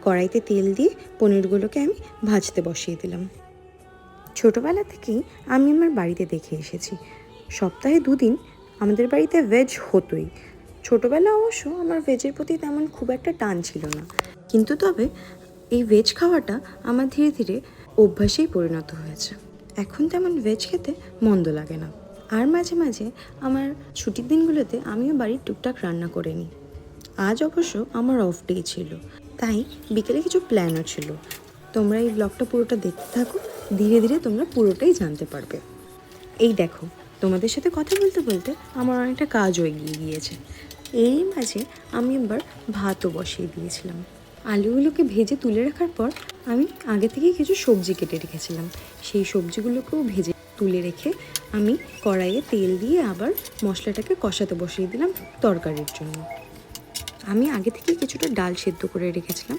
কড়াইতে তেল দিয়ে পনিরগুলোকে আমি ভাজতে বসিয়ে দিলাম। ছোটোবেলা থেকেই আমি আমার বাড়িতে দেখে এসেছি সপ্তাহে 2 দিন আমাদের বাড়িতে ভেজ হতোই। ছোটোবেলা অবশ্য আমার ভেজের প্রতি তেমন খুব একটা টান ছিল না, কিন্তু তবে এই ভেজ খাওয়াটা আমার ধীরে ধীরে অভ্যাসেই পরিণত হয়েছে। এখন তেমন ভেজ খেতে মন্দ লাগে না। আর মাঝে মাঝে আমার ছুটির দিনগুলোতে আমিও বাড়ির টুকটাক রান্না করে নিই। আজ অবশ্য আমার অফ ডে ছিল, তাই বিকেলে কিছু প্ল্যানও ছিল। তোমরা এই ব্লগটা পুরোটা দেখতে থাকো, ধীরে ধীরে তোমরা পুরোটাই জানতে পারবে। এই দেখো, তোমাদের সাথে কথা বলতে বলতে আমার অনেকটা কাজও এগিয়ে গিয়েছে। এই মাঝে আমি এবার ভাতও বসিয়ে দিয়েছিলাম। আলুগুলোকে ভেজে তুলে রাখার পর আমি আগে থেকেই কিছু সবজি কেটে রেখেছিলাম। সেই সবজিগুলোকেও ভেজে তুলে রেখে আমি কড়াইয়ে তেল দিয়ে আবার মশলাটাকে কষাতে বসিয়ে দিলাম তরকারির জন্য। আমি আগে থেকেই কিছুটা ডাল সেদ্ধ করে রেখেছিলাম,